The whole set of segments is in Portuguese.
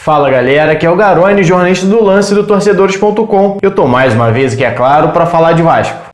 Fala galera, aqui é o Garone, jornalista do Lance do Torcedores.com. Eu tô mais uma vez aqui, é claro, para falar de Vasco.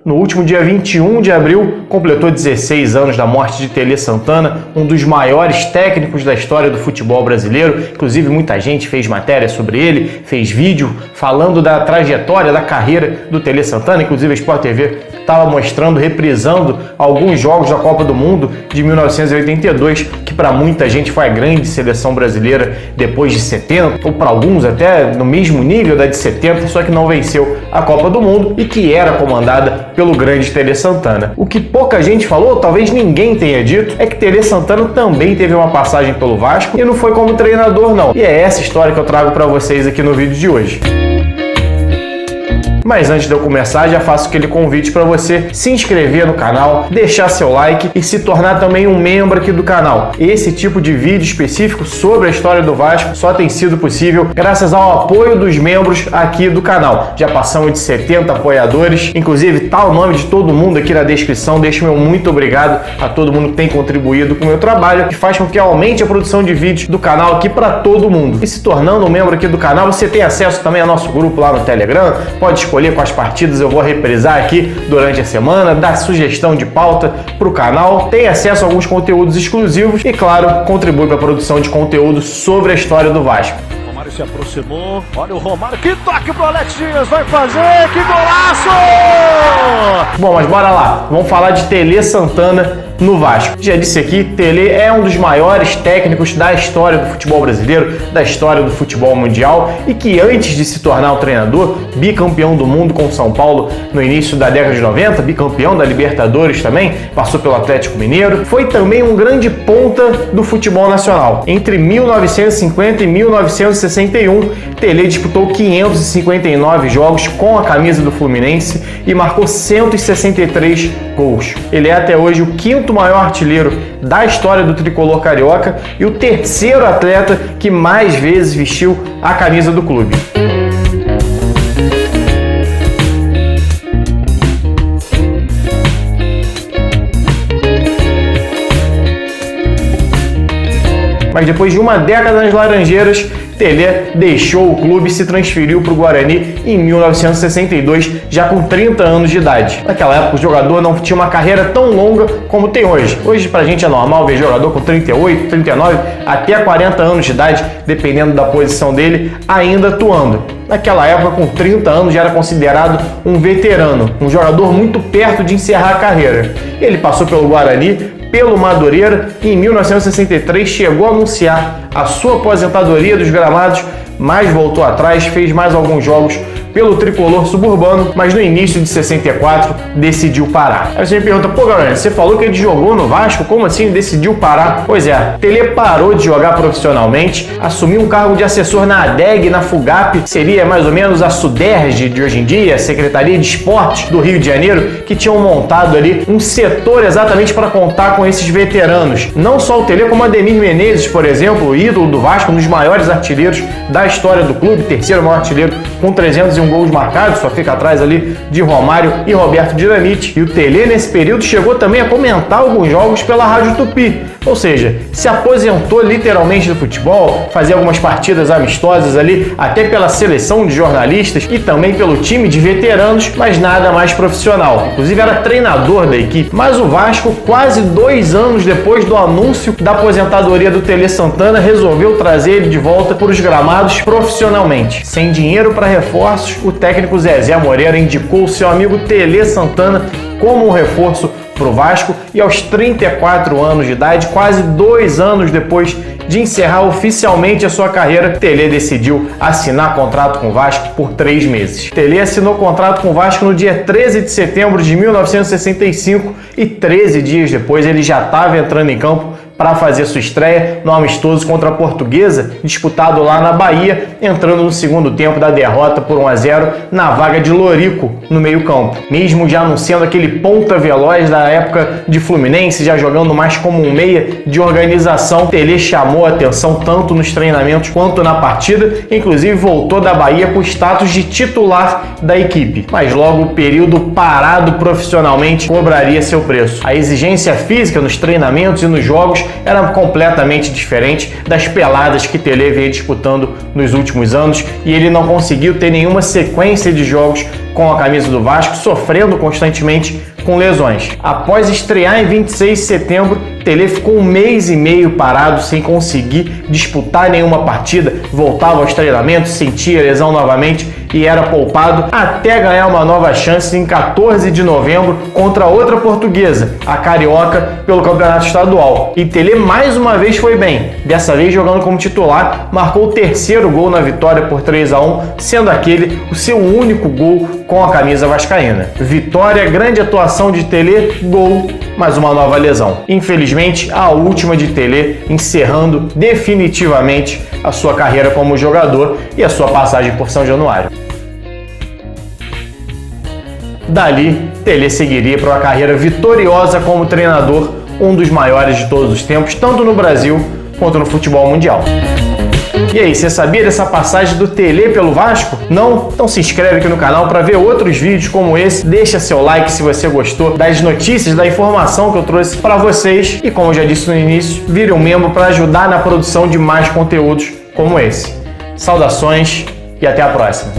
No último dia 21 de abril, completou 16 anos da morte de Tele Santana, um dos maiores técnicos da história do futebol brasileiro. Inclusive, muita gente fez matéria sobre ele, fez vídeo falando da trajetória, da carreira do Tele Santana. Inclusive, a Sport TV estava mostrando, reprisando alguns jogos da Copa do Mundo de 1982, que para muita gente foi a grande seleção brasileira depois de 70, ou para alguns até no mesmo nível da de 70, só que não venceu a Copa do Mundo e que era comandada pelo grande Tele Santana. O que pouca gente falou, talvez ninguém tenha dito, é que Tele Santana também teve uma passagem pelo Vasco e não foi como treinador não. E é essa história que eu trago para vocês aqui no vídeo de hoje. Mas antes de eu começar, já faço aquele convite para você se inscrever no canal, deixar seu like e se tornar também um membro aqui do canal. Esse tipo de vídeo específico sobre a história do Vasco só tem sido possível graças ao apoio dos membros aqui do canal. Já passamos de 70 apoiadores, inclusive tá o nome de todo mundo aqui na descrição. Deixo meu muito obrigado a todo mundo que tem contribuído com o meu trabalho, que faz com que aumente a produção de vídeos do canal aqui para todo mundo. E se tornando um membro aqui do canal, você tem acesso também ao nosso grupo lá no Telegram, pode escolher quais partidas eu vou reprisar aqui durante a semana, dar sugestão de pauta para o canal, tem acesso a alguns conteúdos exclusivos e, claro, contribui para a produção de conteúdo sobre a história do Vasco. O Romário se aproximou, olha o Romário, que toque pro Alex Dias, vai fazer, que golaço! Bom, mas bora lá, vamos falar de Tele Santana no Vasco. Já disse aqui, Tele é um dos maiores técnicos da história do futebol brasileiro, da história do futebol mundial e que antes de se tornar um treinador, bicampeão do mundo com São Paulo no início da década de 90, bicampeão da Libertadores também, passou pelo Atlético Mineiro, foi também um grande ponta do futebol nacional. Entre 1950 e 1961, Tele disputou 559 jogos com a camisa do Fluminense e marcou 163 gols. Ele é até hoje o quinto maior artilheiro da história do tricolor carioca e o terceiro atleta que mais vezes vestiu a camisa do clube. Mas depois de uma década nas Laranjeiras, Tele deixou o clube e se transferiu para o Guarani em 1962, já com 30 anos de idade. Naquela época, o jogador não tinha uma carreira tão longa como tem hoje. Hoje, pra gente é normal ver jogador com 38, 39, até 40 anos de idade, dependendo da posição dele, ainda atuando. Naquela época, com 30 anos, já era considerado um veterano, um jogador muito perto de encerrar a carreira. Ele passou pelo Guarani, pelo Madureira e em 1963 chegou a anunciar a sua aposentadoria dos gramados, mas voltou atrás, fez mais alguns jogos pelo tricolor suburbano, mas no início de 64 decidiu parar. Aí você me pergunta, pô galera, você falou que ele jogou no Vasco, como assim decidiu parar? Pois é, Tele parou de jogar profissionalmente, assumiu um cargo de assessor na ADEG, na FUGAP, seria mais ou menos a SUDERJ de hoje em dia, a Secretaria de Esportes do Rio de Janeiro, que tinham montado ali um setor exatamente para contar com esses veteranos. Não só o Tele, como Ademir Menezes, por exemplo, o ídolo do Vasco, um dos maiores artilheiros da história do clube, terceiro maior artilheiro com 301 gols marcados, só fica atrás ali de Romário e Roberto Dinamite. E o Tele, nesse período, chegou também a comentar alguns jogos pela Rádio Tupi. Ou seja, se aposentou literalmente do futebol, fazia algumas partidas amistosas ali, até pela seleção de jornalistas e também pelo time de veteranos, mas nada mais profissional. Inclusive era treinador da equipe. Mas o Vasco, quase 2 anos depois do anúncio da aposentadoria do Tele Santana, resolveu trazer ele de volta para os gramados profissionalmente. Sem dinheiro para reforços, o técnico Zezé Moreira indicou o seu amigo Tele Santana como um reforço para o Vasco e aos 34 anos de idade, quase 2 anos depois de encerrar oficialmente a sua carreira, Tele decidiu assinar contrato com o Vasco por 3 meses. Tele assinou contrato com o Vasco no dia 13 de setembro de 1965 e 13 dias depois ele já estava entrando em campo para fazer sua estreia no amistoso contra a Portuguesa, disputado lá na Bahia, entrando no segundo tempo da derrota por 1-0 na vaga de Lorico no meio-campo. Mesmo já não sendo aquele ponta veloz da época de Fluminense, já jogando mais como um meia de organização, Tele chamou a atenção tanto nos treinamentos quanto na partida, inclusive voltou da Bahia com o status de titular da equipe. Mas logo o período parado profissionalmente cobraria seu preço. A exigência física nos treinamentos e nos jogos era completamente diferente das peladas que Tele veio disputando nos últimos anos e ele não conseguiu ter nenhuma sequência de jogos com a camisa do Vasco, sofrendo constantemente com lesões. Após estrear em 26 de setembro, Tele ficou 1 mês e meio parado sem conseguir disputar nenhuma partida, voltava aos treinamentos, sentia lesão novamente e era poupado até ganhar uma nova chance em 14 de novembro contra outra portuguesa, a Carioca, pelo Campeonato Estadual. E Tele mais uma vez foi bem, dessa vez jogando como titular, marcou o 3º gol na vitória por 3-1, sendo aquele o seu único gol com a camisa vascaína. Vitória, grande atuação de Tele, gol, mais uma nova lesão. Infelizmente, a última de Tele, encerrando definitivamente a sua carreira como jogador e a sua passagem por São Januário. Dali, Tele seguiria para uma carreira vitoriosa como treinador, um dos maiores de todos os tempos, tanto no Brasil quanto no futebol mundial. E aí, você sabia dessa passagem do Tele pelo Vasco? Não? Então se inscreve aqui no canal para ver outros vídeos como esse, deixa seu like se você gostou das notícias, da informação que eu trouxe para vocês e, como eu já disse no início, vire um membro para ajudar na produção de mais conteúdos como esse. Saudações e até a próxima!